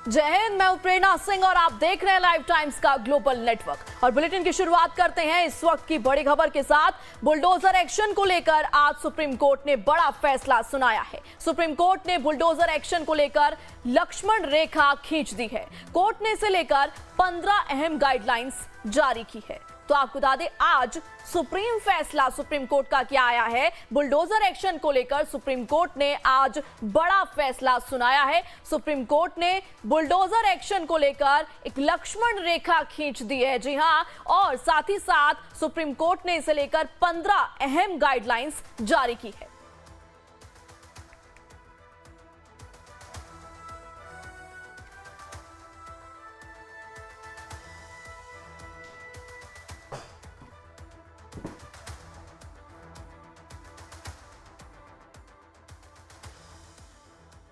जय हिंद, मैं प्रेरणा सिंह और आप देख रहे हैं लाइव टाइम्स का ग्लोबल नेटवर्क। और बुलेटिन की शुरुआत करते हैं इस वक्त की बड़ी खबर के साथ। बुलडोजर एक्शन को लेकर आज सुप्रीम कोर्ट ने बड़ा फैसला सुनाया है। सुप्रीम कोर्ट ने बुलडोजर एक्शन को लेकर लक्ष्मण रेखा खींच दी है। कोर्ट ने इसे लेकर 15 अहम गाइडलाइंस जारी की है। तो आपको बता दें, आज सुप्रीम फैसला सुप्रीम कोर्ट का क्या आया है। बुलडोजर एक्शन को लेकर सुप्रीम कोर्ट ने आज बड़ा फैसला सुनाया है। सुप्रीम कोर्ट ने बुलडोजर एक्शन को लेकर एक लक्ष्मण रेखा खींच दी है। जी हां, और साथ ही साथ सुप्रीम कोर्ट ने इसे लेकर 15 अहम गाइडलाइंस जारी की है।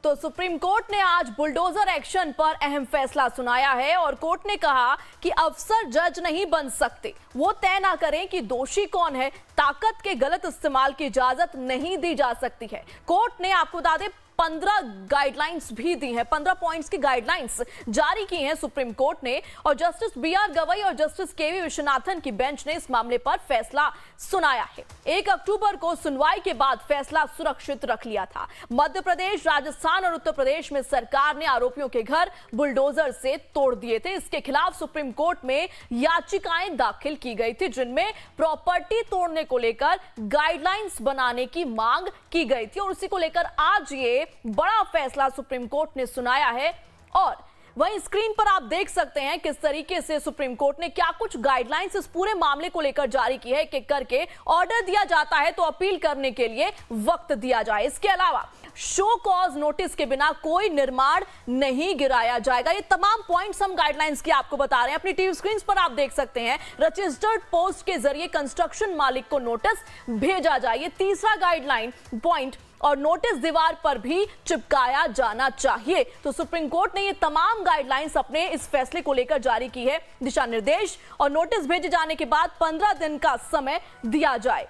तो सुप्रीम कोर्ट ने आज बुलडोजर एक्शन पर अहम फैसला सुनाया है और कोर्ट ने कहा कि अफसर जज नहीं बन सकते, वो तय ना करें कि दोषी कौन है। ताकत के गलत इस्तेमाल की इजाजत नहीं दी जा सकती है। कोर्ट ने आपको बता दें 15 गाइडलाइंस भी दी हैं, 15 पॉइंट्स की गाइडलाइंस जारी की हैं सुप्रीम कोर्ट ने। और जस्टिस बीआर गवई और जस्टिस केवी विश्वनाथन की बेंच ने इस मामले पर फैसला सुनाया है। 1 अक्टूबर को सुनवाई के बाद फैसला सुरक्षित रख लिया था। मध्य प्रदेश, राजस्थान और उत्तर प्रदेश में सरकार ने आरोपियों के घर बुलडोजर से तोड़ दिए थे। इसके खिलाफ सुप्रीम कोर्ट में याचिकाएं दाखिल की गई थी, जिनमें प्रॉपर्टी तोड़ने को लेकर गाइडलाइंस बनाने की मांग की गई थी। और उसी को लेकर आज ये बड़ा फैसला सुप्रीम कोर्ट ने सुनाया है। और वहीं स्क्रीन पर आप देख सकते हैं किस तरीके से सुप्रीम कोर्ट ने क्या कुछ गाइडलाइंस इस पूरे मामले को लेकर जारी की है। एक करके ऑर्डर दिया जाता है तो अपील करने के लिए वक्त दिया जाए। इसके अलावा शो कॉज नोटिस के बिना कोई निर्माण नहीं गिराया जाएगा। ये तमाम पॉइंट्स हम गाइडलाइंस की आपको बता रहे हैं। अपनी टीवी स्क्रीन पर आप देख सकते हैं, रजिस्टर्ड पोस्ट के जरिए कंस्ट्रक्शन मालिक को नोटिस भेजा जाए। ये तीसरा गाइडलाइन पॉइंट। और नोटिस दीवार पर भी चिपकाया जाना चाहिए। तो सुप्रीम कोर्ट ने ये तमाम गाइडलाइंस अपने इस फैसले को लेकर जारी की है। दिशा निर्देश और नोटिस भेजे जाने के बाद 15 दिन का समय दिया जाए।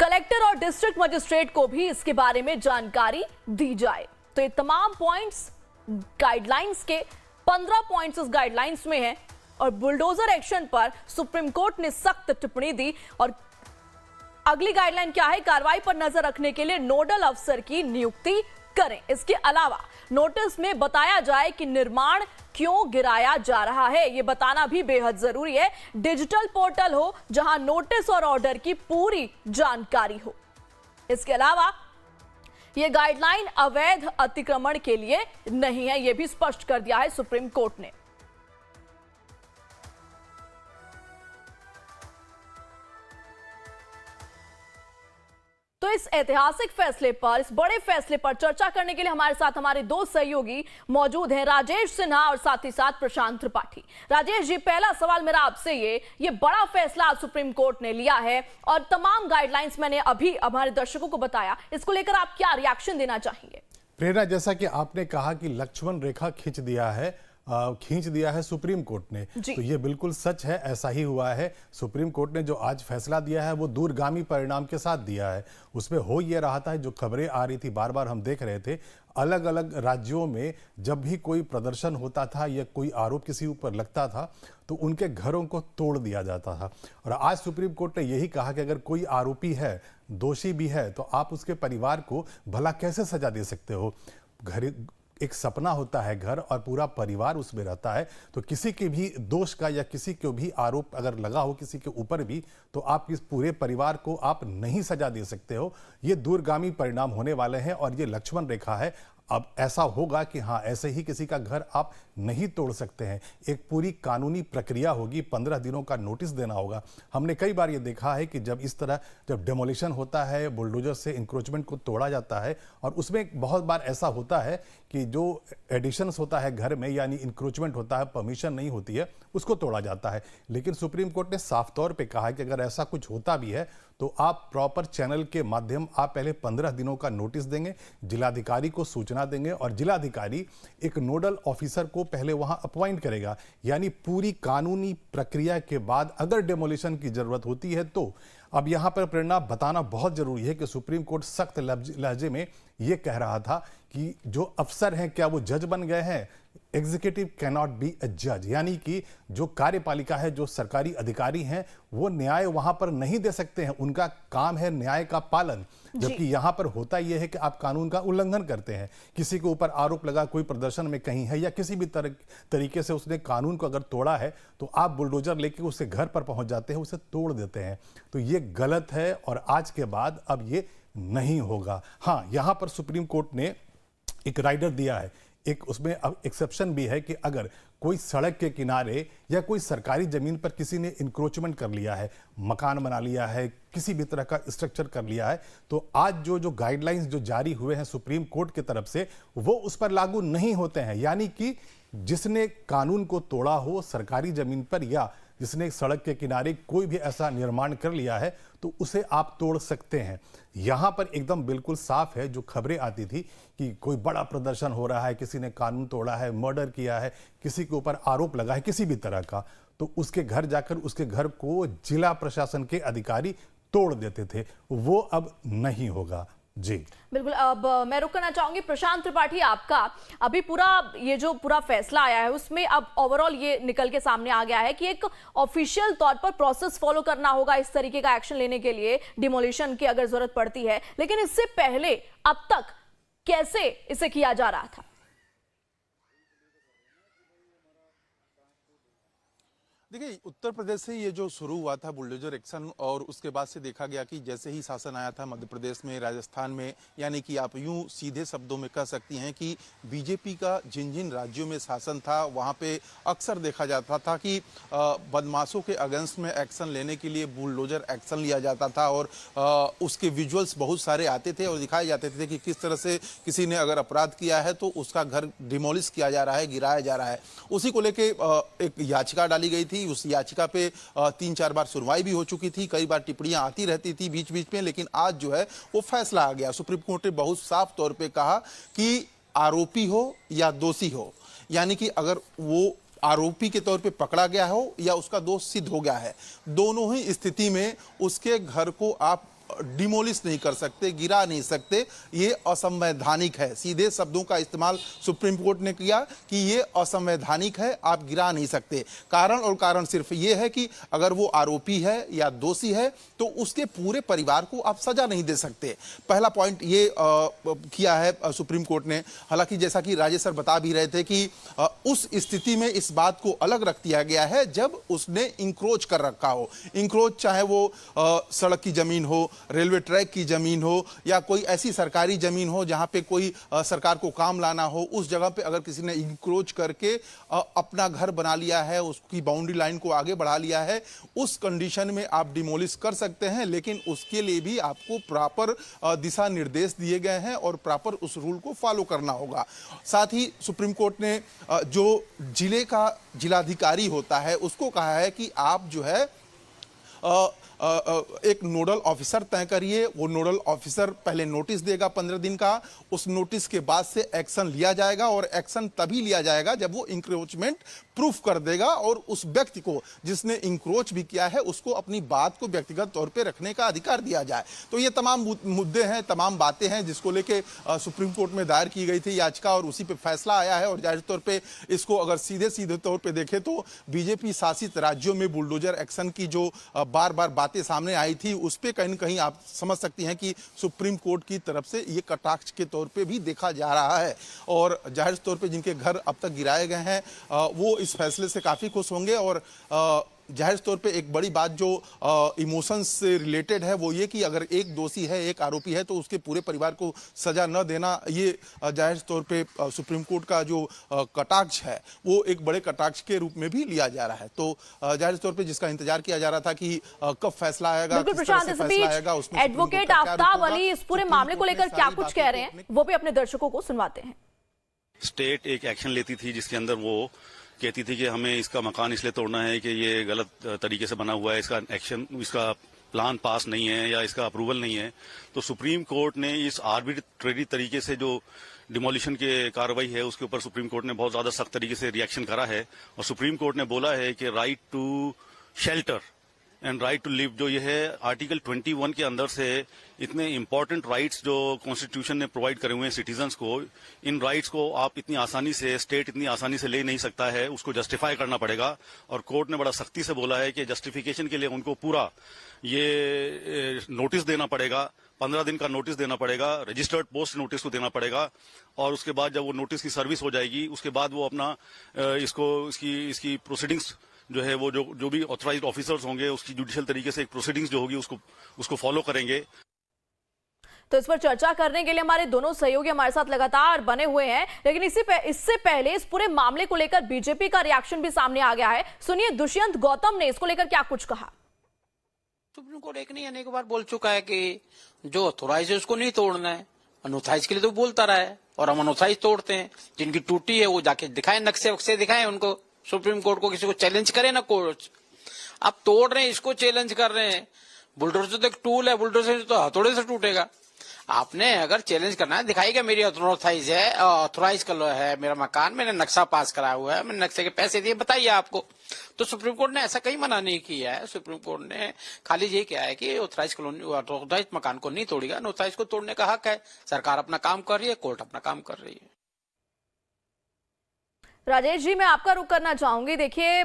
कलेक्टर और डिस्ट्रिक्ट मजिस्ट्रेट को भी इसके बारे में जानकारी दी जाए। तो ये तमाम पॉइंट्स गाइडलाइंस के 15 पॉइंट्स इस गाइडलाइंस में हैं। और बुलडोजर एक्शन पर सुप्रीम कोर्ट ने सख्त टिप्पणी दी। और अगली गाइडलाइन क्या है? कार्रवाई पर नजर रखने के लिए नोडल अफसर की नियुक्ति करें। इसके अलावा नोटिस में बताया जाए कि निर्माण क्यों गिराया जा रहा है, यह बताना भी बेहद जरूरी है। डिजिटल पोर्टल हो जहां नोटिस और ऑर्डर की पूरी जानकारी हो। इसके अलावा यह गाइडलाइन अवैध अतिक्रमण के लिए नहीं है, यह भी स्पष्ट कर दिया है सुप्रीम कोर्ट ने। तो इस ऐतिहासिक फैसले पर, इस बड़े फैसले पर चर्चा करने के लिए हमारे साथ हमारे दो सहयोगी मौजूद हैं, राजेश सिन्हा और साथ ही साथ प्रशांत त्रिपाठी। राजेश जी, पहला सवाल मेरा आपसे ये बड़ा फैसला आज सुप्रीम कोर्ट ने लिया है और तमाम गाइडलाइंस मैंने अभी हमारे दर्शकों को बताया, इसको लेकर आप क्या रिएक्शन देना चाहेंगे? प्रेरणा, जैसा कि आपने कहा कि लक्ष्मण रेखा खींच दिया है सुप्रीम कोर्ट ने, तो ये बिल्कुल सच है, ऐसा ही हुआ है। सुप्रीम कोर्ट ने जो आज फैसला दिया है वो दूरगामी परिणाम के साथ दिया है। उसमें हो ये रहा था, जो खबरें आ रही थी बार बार हम देख रहे थे, अलग अलग राज्यों में जब भी कोई प्रदर्शन होता था या कोई आरोप किसी ऊपर लगता था तो उनके घरों को तोड़ दिया जाता था। और आज सुप्रीम कोर्ट ने यही कहा कि अगर कोई आरोपी है, दोषी भी है, तो आप उसके परिवार को भला कैसे सजा दे सकते हो? घर एक सपना होता है घर, और पूरा परिवार उसमें रहता है। तो किसी के भी दोष का या किसी को भी आरोप अगर लगा हो किसी के ऊपर भी, तो आप इस पूरे परिवार को आप नहीं सजा दे सकते हो। ये दूरगामी परिणाम होने वाले हैं और ये लक्ष्मण रेखा है। अब ऐसा होगा कि हाँ, ऐसे ही किसी का घर आप नहीं तोड़ सकते हैं। एक पूरी कानूनी प्रक्रिया होगी, 15 दिनों का नोटिस देना होगा। हमने कई बार ये देखा है कि जब डेमोलिशन होता है, बुलडोजर से इंक्रोचमेंट को तोड़ा जाता है, और उसमें बहुत बार ऐसा होता है कि जो एडिशंस होता है घर में, यानी इंक्रोचमेंट होता है, परमिशन नहीं होती है, उसको तोड़ा जाता है। लेकिन सुप्रीम कोर्ट ने साफ तौर पे कहा है कि अगर ऐसा कुछ होता भी है तो आप प्रॉपर चैनल के माध्यम आप पहले 15 दिनों का नोटिस देंगे, जिलाधिकारी को सूचना देंगे, और जिलाधिकारी एक नोडल ऑफिसर को पहले वहां अपॉइंट करेगा। यानी पूरी कानूनी प्रक्रिया के बाद अगर डेमोलिशन की जरूरत होती है तो अब यहां पर प्रेरणा बताना बहुत जरूरी है कि सुप्रीम कोर्ट सख्त लहजे में यह कह रहा था कि जो अफसर हैं क्या वो जज बन गए हैं? एग्जीक्यूटिव कैनॉट बी अ जज, यानी कि जो कार्यपालिका है, जो सरकारी अधिकारी हैं, वो न्याय वहां पर नहीं दे सकते हैं। उनका काम है न्याय का पालन। जबकि यहां पर होता यह है कि आप कानून का उल्लंघन करते हैं। किसी के ऊपर आरोप लगा, कोई प्रदर्शन में कहीं है या किसी भी तरीके से उसने कानून को अगर तोड़ा है, तो आप बुलडोजर लेके उसके घर पर पहुंच जाते हैं, उसे तोड़ देते हैं। तो ये गलत है और आज के बाद अब ये नहीं होगा। हां, यहां पर सुप्रीम कोर्ट ने एक राइडर दिया है, एक उसमें अब एक्सेप्शन भी है कि अगर कोई सड़क के किनारे या कोई सरकारी जमीन पर किसी ने इंक्रोचमेंट कर लिया है, मकान बना लिया है, किसी भी तरह का स्ट्रक्चर कर लिया है, तो आज जो गाइडलाइंस जो जारी हुए हैं सुप्रीम कोर्ट की तरफ से, वो उस पर लागू नहीं होते हैं। यानी कि जिसने कानून को तोड़ा हो सरकारी जमीन पर या जिसने सड़क के किनारे कोई भी ऐसा निर्माण कर लिया है, तो उसे आप तोड़ सकते हैं। यहां पर एकदम बिल्कुल साफ है, जो खबरें आती थी कि कोई बड़ा प्रदर्शन हो रहा है, किसी ने कानून तोड़ा है, मर्डर किया है, किसी के ऊपर आरोप लगा है किसी भी तरह का, तो उसके घर जाकर उसके घर को जिला प्रशासन के अधिकारी तोड़ देते थे। वो अब नहीं होगा। जी बिल्कुल। अब मैं रुक करना चाहूंगी प्रशांत त्रिपाठी, आपका अभी ये जो पूरा फैसला आया है उसमें अब ओवरऑल ये निकल के सामने आ गया है कि एक ऑफिशियल तौर पर प्रोसेस फॉलो करना होगा इस तरीके का एक्शन लेने के लिए, डिमोलिशन की अगर जरूरत पड़ती है। लेकिन इससे पहले अब तक कैसे इसे किया जा रहा था? देखिए, उत्तर प्रदेश से ये जो शुरू हुआ था बुलडोजर एक्शन, और उसके बाद से देखा गया कि जैसे ही शासन आया था मध्य प्रदेश में, राजस्थान में, यानी कि आप यूं सीधे शब्दों में कह सकती हैं कि बीजेपी का जिन जिन राज्यों में शासन था वहां पे अक्सर देखा जाता था कि बदमाशों के अगेंस्ट में एक्शन लेने के लिए बुलडोजर एक्शन लिया जाता था। और उसके विजुअल्स बहुत सारे आते थे और दिखाए जाते थे कि किस तरह से किसी ने अगर अपराध किया है तो उसका घर डिमोलिश किया जा रहा है, गिराया जा रहा है। उसी को लेके एक याचिका डाली गई थी। उस याचिका पे 3-4 बार सुनवाई भी हो चुकी थी, कई बार टिप्पणियां आती रहती थी बीच बीच में, लेकिन आज जो है वो फैसला आ गया। सुप्रीम कोर्ट ने बहुत साफ तौर पे कहा कि आरोपी हो या दोषी हो, यानी कि अगर वो आरोपी के तौर पे पकड़ा गया हो या उसका दोष सिद्ध हो गया है, दोनों ही स्थिति में उसके घर को आप डिमोलिश नहीं कर सकते, गिरा नहीं सकते। ये असंवैधानिक है। सीधे शब्दों का इस्तेमाल सुप्रीम कोर्ट ने किया कि ये असंवैधानिक है, आप गिरा नहीं सकते। कारण सिर्फ ये है कि अगर वो आरोपी है या दोषी है तो उसके पूरे परिवार को आप सजा नहीं दे सकते। पहला पॉइंट ये किया है सुप्रीम कोर्ट ने। हालांकि जैसा कि राजेश सर बता भी रहे थे कि उस स्थिति में इस बात को अलग रख दिया गया है जब उसने इंक्रोच कर रखा हो। इंक्रोच चाहे वो सड़क की जमीन हो, रेलवे ट्रैक की जमीन हो, या कोई ऐसी सरकारी जमीन हो जहां पे कोई सरकार को काम लाना हो, उस जगह पे अगर किसी ने इंक्रोच करके अपना घर बना लिया है, उसकी बाउंड्री लाइन को आगे बढ़ा लिया है, उस कंडीशन में आप डिमोलिश कर सकते हैं। लेकिन उसके लिए भी आपको प्रॉपर दिशा निर्देश दिए गए हैं और प्रॉपर उस रूल को फॉलो करना होगा। साथ ही सुप्रीम कोर्ट ने जो जिले का जिलाधिकारी होता है उसको कहा है कि आप जो है एक नोडल ऑफिसर तय करिए। वो नोडल ऑफिसर पहले नोटिस देगा 15 दिन का, उस नोटिस के बाद से एक्शन लिया जाएगा, और एक्शन तभी लिया जाएगा जब वो इंक्रोचमेंट प्रूफ कर देगा और उस व्यक्ति को जिसने इंक्रोच भी किया है उसको अपनी बात को व्यक्तिगत तौर पे रखने का अधिकार दिया जाए। तो ये तमाम मुद्दे हैं, तमाम बातें हैं जिसको लेके सुप्रीम कोर्ट में दायर की गई थी याचिका, और उसी पे फैसला आया है। और जाहिर तौर पे इसको अगर सीधे तौर पे देखें तो बीजेपी शासित राज्यों में बुलडोजर एक्शन की जो बार बार बातें सामने आई थी, उस पे कहीं न कहीं आप समझ सकती हैं कि सुप्रीम कोर्ट की तरफ से ये कटाक्ष के तौर पे भी देखा जा रहा है। और जाहिर तौर पे जिनके घर अब तक गिराए गए हैं वो इस फैसले से काफी खुश होंगे। और जाहिर तौर पे एक बड़ी बात जो इमोशंस से रिलेटेड है वो ये कि अगर एक दोषी है, एक आरोपी है, तो उसके पूरे परिवार को सजा न देना, ये जाहिर तौर पे सुप्रीम कोर्ट का जो कटाक्ष है वो एक बड़े कटाक्ष के रूप में भी लिया जा रहा है। तो जाहिर तौर पे जिसका इंतजार किया जा रहा था कि कब फैसला आएगा, किस तरह से फैसला आएगा, उसमें एडवोकेट आफ्ताब अली इस पूरे मामले को लेकर क्या कुछ कह रहे हैं वो भी अपने दर्शकों को सुनवाते हैं। स्टेट एक एक्शन लेती थी जिसके अंदर वो कहती थी कि हमें इसका मकान इसलिए तोड़ना है कि ये गलत तरीके से बना हुआ है, इसका प्लान पास नहीं है या इसका अप्रूवल नहीं है। तो सुप्रीम कोर्ट ने इस आर्बिट्रेरी तरीके से जो डिमोलिशन के कार्रवाई है उसके ऊपर सुप्रीम कोर्ट ने बहुत ज्यादा सख्त तरीके से रिएक्शन करा है। और सुप्रीम कोर्ट ने बोला है कि right to shelter and right to live, जो ये है आर्टिकल 21 के अंदर से इतने इंपॉर्टेंट राइट्स जो कॉन्स्टिट्यूशन ने प्रोवाइड करे हुए हैं सिटीजन्स को, इन राइट्स को आप इतनी आसानी से, स्टेट इतनी आसानी से ले नहीं सकता है, उसको जस्टिफाई करना पड़ेगा। और कोर्ट ने बड़ा सख्ती से बोला है कि जस्टिफिकेशन के लिए उनको पूरा ये नोटिस देना पड़ेगा, 15 दिन का नोटिस देना पड़ेगा, रजिस्टर्ड पोस्ट नोटिस को देना पड़ेगा, और उसके बाद जब वो नोटिस की सर्विस हो जाएगी उसके बाद वो अपना इसकी प्रोसीडिंग्स जो है वो जो भी ऑथराइज्ड ऑफिसर्स होंगे उसकी जुडिशियल तरीके से एक प्रोसीडिंग्स जो होगी उसको फॉलो करेंगे। तो इस पर चर्चा करने के लिए हमारे दोनों सहयोगी हमारे साथ लगातार बने हुए हैं, लेकिन इससे पहले इस पूरे मामले को लेकर बीजेपी का रिएक्शन भी सामने आ गया है। सुनिए दुष्यंत गौतम ने इसको लेकर क्या कुछ कहा। सुप्रीम कोर्ट एक नहीं अनेक बार बोल चुका है कि जो ऑथोराइज है उसको नहीं तोड़ना है। अनऑथराइज के लिए तो बोलता रहा है, और हम अनऑथराइज तोड़ते हैं। जिनकी टूटी है वो जाके दिखाए, नक्शे वक्से दिखाए उनको, सुप्रीम कोर्ट को, किसी को चैलेंज करे ना कोर्ट। अब तोड़ रहे हैं, इसको चैलेंज कर रहे हैं। बुलडोजर तो एक टूल है, बुलडोजर तो हथौड़े से टूटेगा। आपने अगर चैलेंज करना है, दिखाइएगा मेरी ऑथोराइज है, ऑथोराइज है मेरा मकान, मैंने नक्शा पास कराया हुआ है, मैंने नक्शे के पैसे दिए, बताइए आपको। तो सुप्रीम कोर्ट ने ऐसा कहीं मना नहीं किया है। सुप्रीम कोर्ट ने खाली ये किया है कि ऑथोराइज कॉलोनी, ऑथोराइज मकान को नहीं तोड़ेगा। अनऑथराइज को तोड़ने का हक है। सरकार अपना काम कर रही है, कोर्ट अपना काम कर रही है। राजेश जी, मैं आपका रुख करना चाहूंगी। देखिए,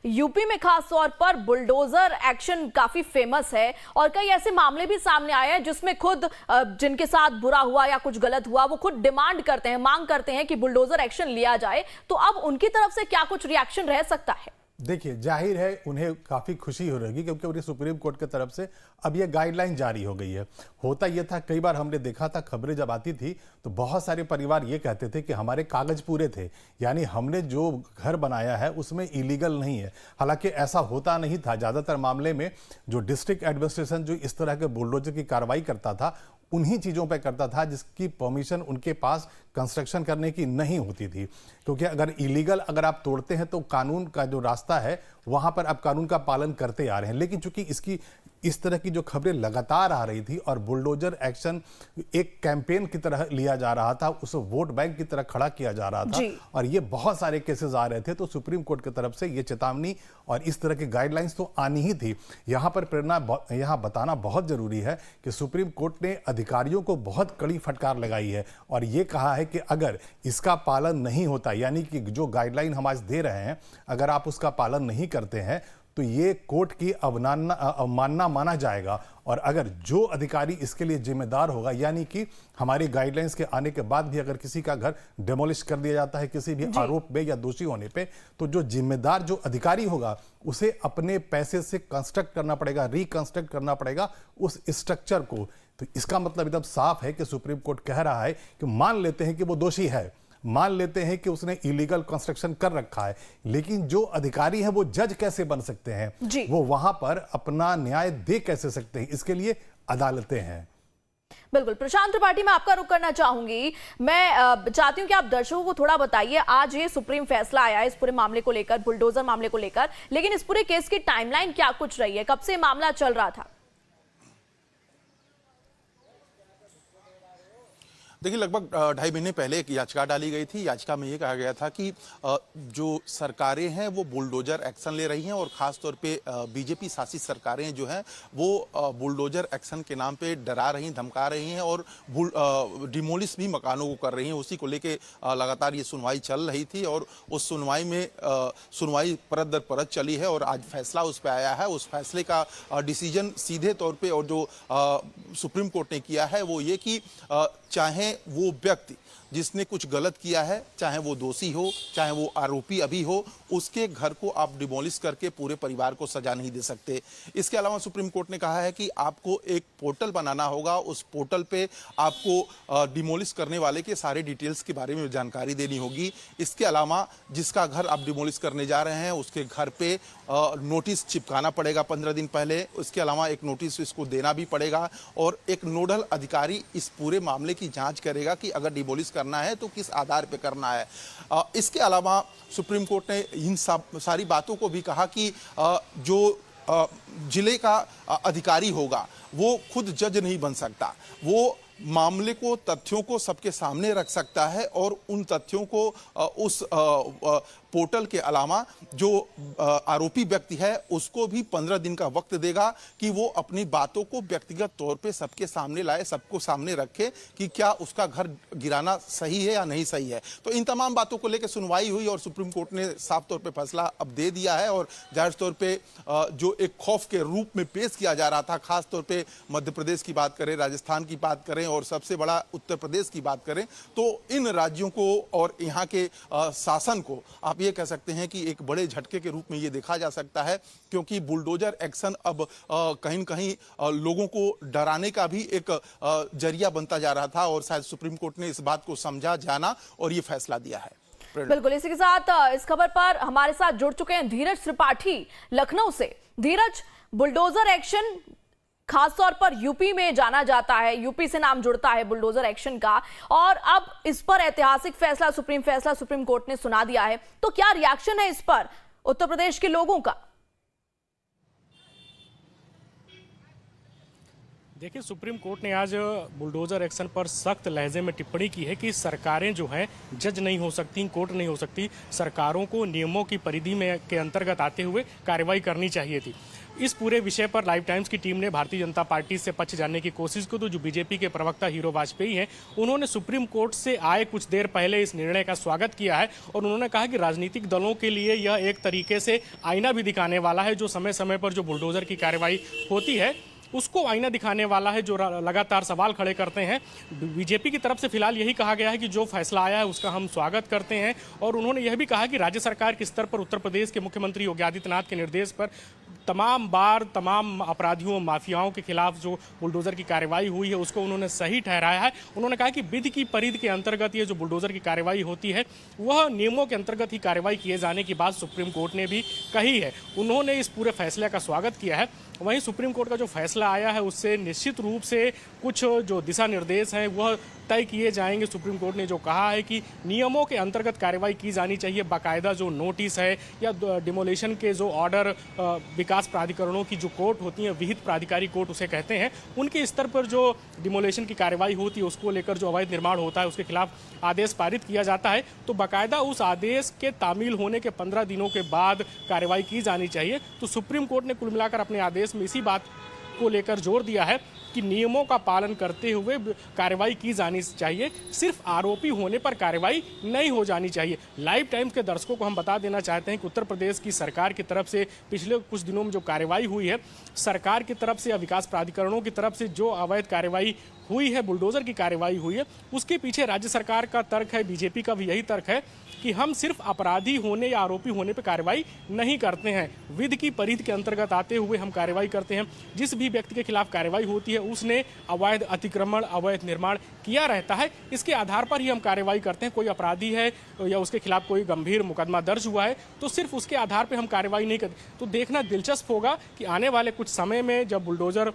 यूपी में खास तौर पर बुलडोजर एक्शन काफी फेमस है, और कई ऐसे मामले भी सामने आए हैं जिसमें खुद जिनके साथ बुरा हुआ या कुछ गलत हुआ वो खुद डिमांड करते हैं, मांग करते हैं कि बुलडोजर एक्शन लिया जाए। तो अब उनकी तरफ से क्या कुछ रिएक्शन रह सकता है? देखिए, जाहिर है उन्हें काफ़ी खुशी हो रही, क्योंकि उन्हें सुप्रीम कोर्ट की तरफ से अब ये गाइडलाइन जारी हो गई है। होता ये था, कई बार हमने देखा था, खबरें जब आती थी तो बहुत सारे परिवार ये कहते थे कि हमारे कागज पूरे थे, यानी हमने जो घर बनाया है उसमें इलीगल नहीं है। हालांकि ऐसा होता नहीं था। ज़्यादातर मामले में जो डिस्ट्रिक्ट एडमिनिस्ट्रेशन जो इस तरह के बुलडोजर की कार्रवाई करता था उन्हीं चीज़ों पे करता था जिसकी परमिशन उनके पास कंस्ट्रक्शन करने की नहीं होती थी। क्योंकि अगर आप तोड़ते हैं तो कानून का जो रास्ता है वहां पर आप कानून का पालन करते आ रहे हैं। लेकिन चूंकि इस तरह की जो खबरें लगातार आ रही थी और बुलडोजर एक्शन एक कैंपेन की तरह लिया जा रहा था, उसे वोट बैंक की तरह खड़ा किया जा रहा था, और ये बहुत सारे केसेस आ रहे थे, तो सुप्रीम कोर्ट की तरफ से ये चेतावनी और इस तरह की गाइडलाइंस तो आनी ही थी। यहां पर प्रेरणा, यहां बताना बहुत जरूरी है कि सुप्रीम कोर्ट ने अधिकारियों को बहुत कड़ी फटकार लगाई है और ये कहा है कि अगर इसका पालन नहीं होता, यानी कि जो गाइडलाइन हम आज दे रहे हैं, अगर आप उसका पालन नहीं करते हैं तो ये कोर्ट की अवमानना माना जाएगा। और अगर जो अधिकारी इसके लिए जिम्मेदार होगा, यानी कि हमारी गाइडलाइंस के आने के बाद भी अगर किसी का घर डेमोलिश कर दिया जाता है किसी भी आरोप में या दोषी होने पे, तो जो जिम्मेदार जो अधिकारी होगा उसे अपने पैसे से कंस्ट्रक्ट करना पड़ेगा, रिकंस्ट्रक्ट करना पड़ेगा उस स्ट्रक्चर को। तो इसका मतलब एकदम साफ है कि सुप्रीम कोर्ट कह रहा है कि मान लेते हैं कि वो दोषी है, मान लेते हैं कि उसने इलीगल कंस्ट्रक्शन कर रखा है, लेकिन जो अधिकारी है वो जज कैसे बन सकते हैं, वो वहां पर अपना न्याय दे कैसे सकते हैं, इसके लिए अदालतें हैं। बिल्कुल। प्रशांत त्रिपाठी, मैं आपका रुख करना चाहूंगी। मैं चाहती हूं कि आप दर्शकों को थोड़ा बताइए, आज ये सुप्रीम फैसला आया है इस पूरे मामले को लेकर, बुलडोजर मामले को लेकर, लेकिन इस पूरे केस की टाइमलाइन क्या कुछ रही है, कब से मामला चल रहा था? देखिए, लगभग 2.5 महीने पहले एक याचिका डाली गई थी। याचिका में ये कहा गया था कि जो सरकारें हैं वो बुलडोजर एक्शन ले रही हैं, और ख़ास तौर पे बीजेपी शासित सरकारें जो हैं वो बुलडोजर एक्शन के नाम पे डरा रही, धमका रही हैं और डिमोलिश भी मकानों को कर रही हैं। उसी को लेके लगातार ये सुनवाई चल रही थी, और उस सुनवाई में सुनवाई परत दर परत चली है और आज फैसला उस पर आया है। उस फैसले का डिसीजन सीधे तौर पर और जो सुप्रीम कोर्ट ने किया है वो ये कि चाहे वो व्यक्ति जिसने कुछ गलत किया है, चाहे वो दोषी हो, चाहे वो आरोपी अभी हो, उसके घर को आप डिमोलिश करके पूरे परिवार को सजा नहीं दे सकते। इसके अलावा सुप्रीम कोर्ट ने कहा है कि आपको एक पोर्टल बनाना होगा, उस पोर्टल पे आपको डिमोलिश करने वाले के सारे डिटेल्स के बारे में जानकारी देनी होगी। इसके अलावा जिसका घर आप डिमोलिश करने जा रहे हैं उसके घर पे नोटिस चिपकाना पड़ेगा 15 दिन पहले। उसके अलावा एक नोटिस इसको देना भी पड़ेगा, और एक नोडल अधिकारी इस पूरे मामले की जाँच करेगा कि अगर डिमोलिश करना है तो किस आधार पे करना है। इसके अलावा सुप्रीम कोर्ट ने इन सारी बातों को भी कहा कि जो जिले का अधिकारी होगा वो खुद जज नहीं बन सकता, वो मामले को, तथ्यों को सबके सामने रख सकता है और उन तथ्यों को उस पोर्टल के अलावा जो आरोपी व्यक्ति है उसको भी 15 दिन का वक्त देगा कि वो अपनी बातों को व्यक्तिगत तौर पे सबके सामने लाए, सबको सामने रखे कि क्या उसका घर गिराना सही है या नहीं सही है। तो इन तमाम बातों को लेकर सुनवाई हुई और सुप्रीम कोर्ट ने साफ तौर पे फैसला अब दे दिया है। और जाहिर तौर पे जो एक खौफ के रूप में पेश किया जा रहा था, खास तौर पे मध्य प्रदेश की बात करें, राजस्थान की बात करें और सबसे बड़ा उत्तर प्रदेश की बात करें, तो इन राज्यों को और यहाँ के शासन को आप ये कह सकते हैं कि एक बड़े झटके के रूप में ये देखा जा सकता है, क्योंकि बुलडोजर एक्शन अब कहीं न कहीं लोगों को डराने का भी एक जरिया बनता जा रहा था और शायद सुप्रीम कोर्ट ने इस बात को समझा, जाना और ये फैसला दिया है। बिल्कुल, इसी के साथ इस खबर पर हमारे साथ जुड़ चुके हैं धीरज त्रिपाठी लखनऊ से। धीरज, बुलडोजर एक्शन खासतौर पर यूपी में जाना जाता है, यूपी से नाम जुड़ता है बुलडोजर एक्शन का, और अब इस पर ऐतिहासिक फैसला सुप्रीम कोर्ट ने सुना दिया है, तो क्या रिएक्शन है इस पर उत्तर प्रदेश के लोगों का? देखिए, सुप्रीम कोर्ट ने आज बुलडोजर एक्शन पर सख्त लहजे में टिप्पणी की है कि सरकारें जो हैं जज नहीं हो सकती, कोर्ट नहीं हो सकती, सरकारों को नियमों की परिधि में के अंतर्गत आते हुए कार्रवाई करनी चाहिए थी। इस पूरे विषय पर लाइव टाइम्स की टीम ने भारतीय जनता पार्टी से पक्ष जानने की कोशिश की, तो जो बीजेपी के प्रवक्ता हीरो वाजपेयी हैं, उन्होंने सुप्रीम कोर्ट से आए कुछ देर पहले इस निर्णय का स्वागत किया है और उन्होंने कहा कि राजनीतिक दलों के लिए यह एक तरीके से आईना भी दिखाने वाला है। जो समय समय पर जो बुलडोजर की कार्रवाई होती है उसको आईना दिखाने वाला है, जो लगातार सवाल खड़े करते हैं। बीजेपी की तरफ से फिलहाल यही कहा गया है कि जो फैसला आया है उसका हम स्वागत करते हैं, और उन्होंने यह भी कहा कि राज्य सरकार के स्तर पर उत्तर प्रदेश के मुख्यमंत्री योगी आदित्यनाथ के निर्देश पर तमाम अपराधियों, माफियाओं के खिलाफ जो बुलडोजर की कार्रवाई हुई है उसको उन्होंने सही ठहराया है। उन्होंने कहा कि विधि की परिधि के अंतर्गत ये जो बुलडोजर की कार्रवाई होती है वह नियमों के अंतर्गत ही कार्रवाई किए जाने की बात सुप्रीम कोर्ट ने भी कही है। उन्होंने इस पूरे फैसले का स्वागत किया है। वहीं सुप्रीम कोर्ट का जो फैसला आया है उससे निश्चित रूप से कुछ जो दिशा निर्देश हैं वह तय किए जाएंगे। सुप्रीम कोर्ट ने जो कहा है कि नियमों के अंतर्गत कार्रवाई की जानी चाहिए, बाकायदा जो नोटिस है या डिमोलिशन के जो ऑर्डर विकास प्राधिकरणों की जो कोर्ट होती है, विहित प्राधिकारी कोर्ट उसे कहते हैं, उनके स्तर पर जो डिमोलिशन की कार्रवाई होती है उसको लेकर जो अवैध निर्माण होता है उसके खिलाफ आदेश पारित किया जाता है, तो बाकायदा उस आदेश के तामील होने के 15 दिनों के बाद कार्रवाई की जानी चाहिए। तो सुप्रीम कोर्ट ने कुल मिलाकर अपने आदेश में इसी बात को लेकर जोर दिया है कि नियमों का पालन करते हुए कार्रवाई की जानी चाहिए, सिर्फ आरोपी होने पर कार्रवाई नहीं हो जानी चाहिए। लाइव टाइम्स के दर्शकों को हम बता देना चाहते हैं कि उत्तर प्रदेश की सरकार की तरफ से पिछले कुछ दिनों में जो कार्रवाई हुई है, सरकार की तरफ से या विकास प्राधिकरणों की तरफ से जो अवैध कार्रवाई हुई है, बुलडोजर की कार्रवाई हुई है, उसके पीछे राज्य सरकार का तर्क है, बीजेपी का भी यही तर्क है कि हम सिर्फ अपराधी होने या आरोपी होने पर कार्रवाई नहीं करते हैं, विधि की परिधि के अंतर्गत आते हुए हम कार्रवाई करते हैं। जिस भी व्यक्ति के खिलाफ कार्रवाई होती है उसने अवैध अतिक्रमण, अवैध निर्माण किया रहता है, इसके आधार पर ही हम कार्रवाई करते हैं। कोई अपराधी है या उसके खिलाफ कोई गंभीर मुकदमा दर्ज हुआ है तो सिर्फ उसके आधार पर हम कार्रवाई नहीं करते। तो देखना दिलचस्प होगा कि आने वाले कुछ समय में जब बुलडोजर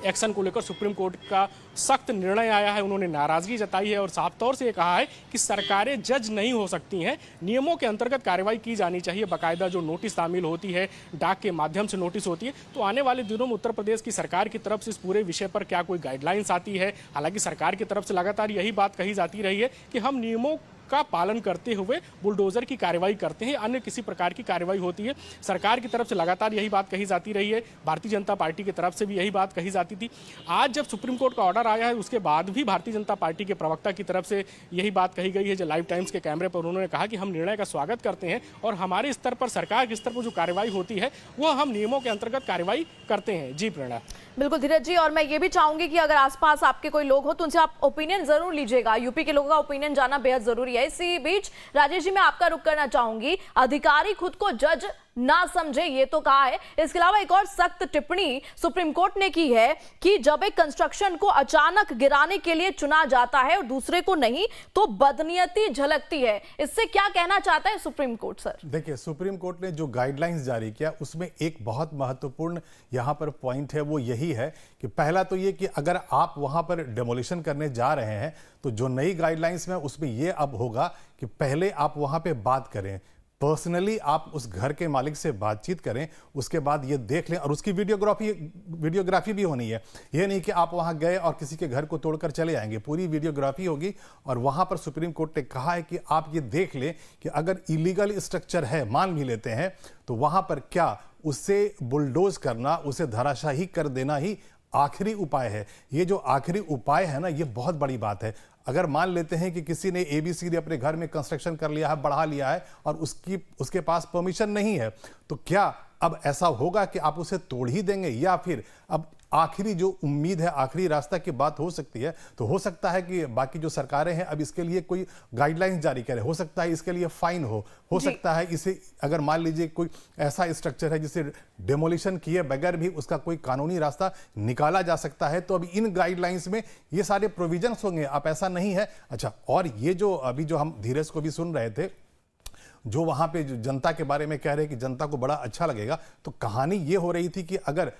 एक्शन को लेकर सुप्रीम कोर्ट का सख्त निर्णय आया है, उन्होंने नाराजगी जताई है और साफ तौर से ये कहा है कि सरकारें जज नहीं हो सकती हैं, नियमों के अंतर्गत कार्रवाई की जानी चाहिए, बाकायदा जो नोटिस शामिल होती है, डाक के माध्यम से नोटिस होती है। तो आने वाले दिनों में उत्तर प्रदेश की सरकार की तरफ से इस पूरे विषय पर क्या कोई गाइडलाइंस आती है? हालांकि सरकार की तरफ से लगातार यही बात कही जाती रही है कि हम नियमों का पालन करते हुए बुलडोजर की कार्रवाई करते हैं, अन्य किसी प्रकार की कार्रवाई होती है। सरकार की तरफ से लगातार यही बात कही जाती रही है, भारतीय जनता पार्टी की तरफ से भी यही बात कही जाती थी। आज जब सुप्रीम कोर्ट का ऑर्डर आया है उसके बाद भी भारतीय जनता पार्टी के प्रवक्ता की तरफ से यही बात कही गई है, जो लाइव टाइम्स के कैमरे पर उन्होंने कहा कि हम निर्णय का स्वागत करते हैं और हमारे स्तर पर, सरकार के स्तर पर जो कार्रवाई होती है वह हम नियमों के अंतर्गत कार्रवाई करते हैं। जी प्रेरणा। बिल्कुल धीरज जी, और मैं ये भी चाहूंगी कि अगर आसपास आपके कोई लोग हो तो उनसे आप ओपिनियन जरूर लीजिएगा, यूपी के लोगों का ओपिनियन जानना बेहद जरूरी है। इसी बीच राजेश जी, मैं आपका रुख करना चाहूंगी, अधिकारी खुद को जज ना समझे ये तो कहा है, इसके अलावा एक और सख्त टिप्पणी सुप्रीम कोर्ट ने की है कि जब एक कंस्ट्रक्शन को अचानक गिराने के लिए चुना जाता है और दूसरे को नहीं तो बदनीयती झलकती है। इससे क्या कहना चाहता है सुप्रीम कोर्ट? सर देखिए, सुप्रीम कोर्ट ने जो गाइडलाइंस जारी किया उसमें एक बहुत महत्वपूर्ण यहां पर पॉइंट है, वो यही है कि पहला तो ये कि अगर आप वहां पर डेमोलिशन करने जा रहे हैं तो जो नई गाइडलाइंस में उसमें यह अब होगा कि पहले आप वहां पे बात करें, पर्सनली आप उस घर के मालिक से बातचीत करें, उसके बाद ये देख लें, और उसकी वीडियोग्राफी भी होनी है। ये नहीं कि आप वहां गए और किसी के घर को तोड़कर चले आएंगे, पूरी वीडियोग्राफी होगी। और वहां पर सुप्रीम कोर्ट ने कहा है कि आप ये देख लें कि अगर इलीगल स्ट्रक्चर है, मान भी लेते हैं, तो वहां पर क्या उससे बुलडोज करना, उसे धराशाही कर देना ही आखिरी उपाय है। ये जो आखिरी उपाय है ना, ये बहुत बड़ी बात है। अगर मान लेते हैं कि किसी ने ABCD अपने घर में कंस्ट्रक्शन कर लिया है, बढ़ा लिया है, और उसके पास परमिशन नहीं है, तो क्या अब ऐसा होगा कि आप उसे तोड़ ही देंगे, या फिर अब आखिरी जो उम्मीद है, आखिरी रास्ता की बात हो सकती है, तो हो सकता है कि बाकी जो सरकारें हैं अब इसके लिए कोई गाइडलाइंस जारी करें, हो सकता है इसके लिए फाइन हो सकता है इसे, अगर मान लीजिए कोई ऐसा स्ट्रक्चर है जिसे डेमोलिशन किए बगैर भी उसका कोई कानूनी रास्ता निकाला जा सकता है, तो अब इन गाइडलाइंस में ये सारे प्रोविजंस होंगे। अब ऐसा नहीं है। अच्छा, और ये जो अभी जो हम धीरज को भी सुन रहे थे, जो वहां पे जो जनता के बारे में कह रहे हैं कि जनता को बड़ा अच्छा लगेगा, तो कहानी ये हो रही थी कि अगर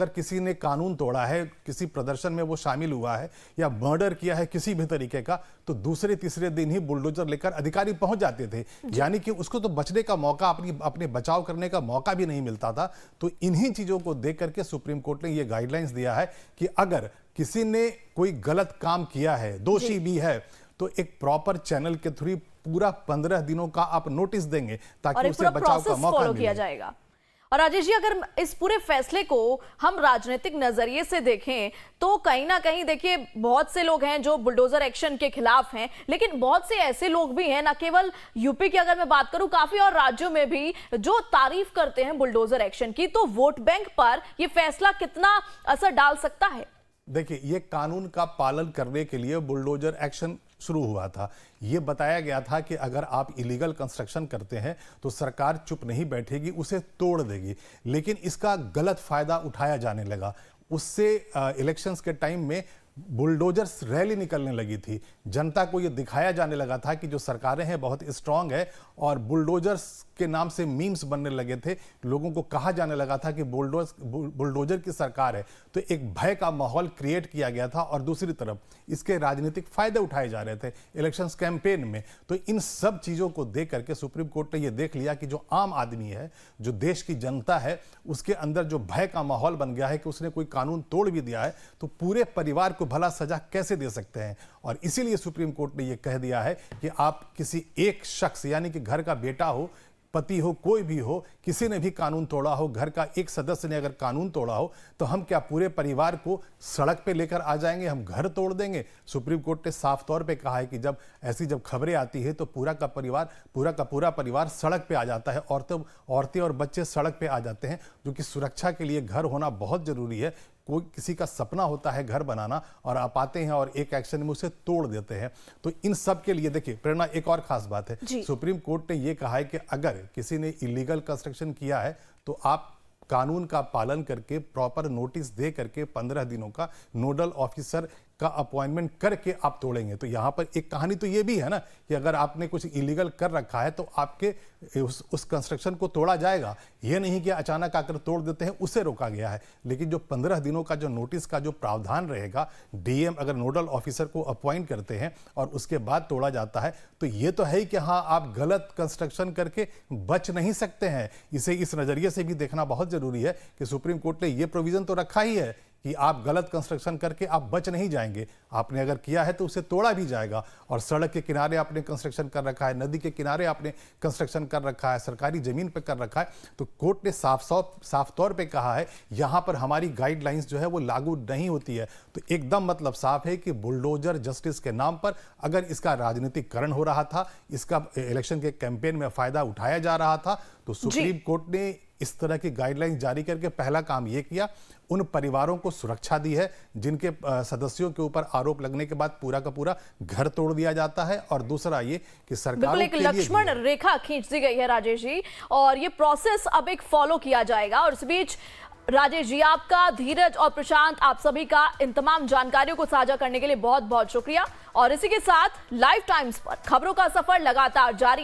किसी ने कानून तोड़ा है, किसी प्रदर्शन में वो शामिल हुआ है या मर्डर किया है किसी भी तरीके का, तो दूसरे तीसरे दिन ही बुलडोजर लेकर अधिकारी पहुंच जाते थे, यानी कि उसको तो बचने का मौका, अपने बचाव करने का मौका भी नहीं मिलता था। तो इन्हीं चीजों को देख करके सुप्रीम कोर्ट ने ये गाइडलाइंस दिया है कि अगर किसी ने कोई गलत काम किया है, दोषी भी है, तो एक प्रॉपर चैनल के थ्रू पूरा 15 दिनों का आप नोटिस देंगे ताकि उसे बचाव का मौका किया जाएगा। और राजेश जी, अगर इस पूरे फैसले को हम राजनीतिक नजरिए से देखें तो कहीं ना कहीं देखिए, बहुत से लोग हैं जो बुलडोजर एक्शन के खिलाफ हैं, लेकिन बहुत से ऐसे लोग भी हैं, ना केवल यूपी की अगर मैं बात करूं, काफी और राज्यों में भी, जो तारीफ करते हैं बुलडोजर एक्शन की। तो वोट बैंक पर यह फैसला कितना असर डाल सकता है? देखिए, ये कानून का पालन करने के लिए बुलडोजर एक्शन शुरू हुआ था। ये बताया गया था कि अगर आप इलीगल कंस्ट्रक्शन करते हैं तो सरकार चुप नहीं बैठेगी, उसे तोड़ देगी। लेकिन इसका गलत फायदा उठाया जाने लगा। उससे इलेक्शंस के टाइम में बुलडोजर्स रैली निकलने लगी थी। जनता को यह दिखाया जाने लगा था कि जो सरकारें हैं बहुत स्ट्रांग है, और बुलडोजर्स के नाम से मीम्स बनने लगे थे। लोगों को कहा जाने लगा था कि बुलडोजर की सरकार है। तो एक भय का माहौल क्रिएट किया गया था, और दूसरी तरफ इसके राजनीतिक फायदे उठाए जा रहे थे इलेक्शंस कैंपेन में। तो इन सब चीजों को देख करके सुप्रीम कोर्ट ने यह देख लिया कि जो आम आदमी है, जो देश की जनता है, उसके अंदर जो भय का माहौल बन गया है कि उसने कोई कानून तोड़ भी दिया है, तो पूरे परिवार को भला सजा कैसे दे सकते हैं। और इसीलिए सुप्रीम कोर्ट ने यह कह दिया है कि आप किसी एक शख्स, यानी कि घर का बेटा हो, पति हो, कोई भी हो, किसी ने भी कानून तोड़ा हो, घर का एक सदस्य ने अगर कानून तोड़ा हो, तो हम क्या पूरे परिवार को सड़क पे लेकर आ जाएंगे, हम घर तोड़ देंगे? सुप्रीम कोर्ट ने साफ तौर पे कहा है कि जब खबरें आती है तो पूरा का पूरा परिवार सड़क पे आ जाता है। औरतें और बच्चे सड़क पे आ जाते हैं, जो कि सुरक्षा के लिए घर होना बहुत जरूरी है। कोई किसी का सपना होता है घर बनाना, और आप आते हैं और एक एक्शन में उसे तोड़ देते हैं। तो इन सब के लिए देखिए प्रेरणा, एक और खास बात है, सुप्रीम कोर्ट ने यह कहा है कि अगर किसी ने इलीगल कंस्ट्रक्शन किया है तो आप कानून का पालन करके प्रॉपर नोटिस दे करके 15 दिनों का नोडल ऑफिसर का अपॉइंटमेंट करके आप तोड़ेंगे। तो यहां पर एक कहानी तो ये भी है ना कि अगर आपने कुछ इलीगल कर रखा है तो आपके उस कंस्ट्रक्शन को तोड़ा जाएगा। ये नहीं कि अचानक आकर तोड़ देते हैं, उसे रोका गया है। लेकिन जो 15 दिनों का जो नोटिस का जो प्रावधान रहेगा, डीएम अगर नोडल ऑफिसर को अपॉइंट करते हैं और उसके बाद तोड़ा जाता है, तो ये तो है ही कि हाँ, आप गलत कंस्ट्रक्शन करके बच नहीं सकते हैं। इसे इस नजरिए से भी देखना बहुत जरूरी है कि सुप्रीम कोर्ट ने यह प्रोविजन तो रखा ही है कि आप गलत कंस्ट्रक्शन करके आप बच नहीं जाएंगे। आपने अगर किया है तो उसे तोड़ा भी जाएगा। और सड़क के किनारे आपने कंस्ट्रक्शन कर रखा है, नदी के किनारे आपने कंस्ट्रक्शन कर रखा है, सरकारी जमीन पर कर रखा है, तो कोर्ट ने साफ तौर पे कहा है यहां पर हमारी गाइडलाइंस जो है वो लागू नहीं होती है। तो एकदम मतलब साफ है कि बुलडोजर जस्टिस के नाम पर अगर इसका राजनीतिकरण हो रहा था, इसका इलेक्शन के कैंपेन में फायदा उठाया जा रहा था, तो सुप्रीम कोर्ट ने इस तरह की गाइडलाइंस जारी करके पहला काम यह किया, उन परिवारों को सुरक्षा दी है जिनके सदस्यों के ऊपर आरोप लगने के बाद पूरा का पूरा घर तोड़ दिया जाता है। और दूसरा ये कि सरकार एक लक्ष्मण रेखा खींच दी गई है राजेश जी, और ये प्रोसेस अब एक फॉलो किया जाएगा। और इस बीच राजेश जी, आपका, धीरज और प्रशांत, आप सभी का इन तमाम जानकारियों को साझा करने के लिए बहुत बहुत शुक्रिया। और इसी के साथ लाइव टाइम्स पर खबरों का सफर लगातार जारी।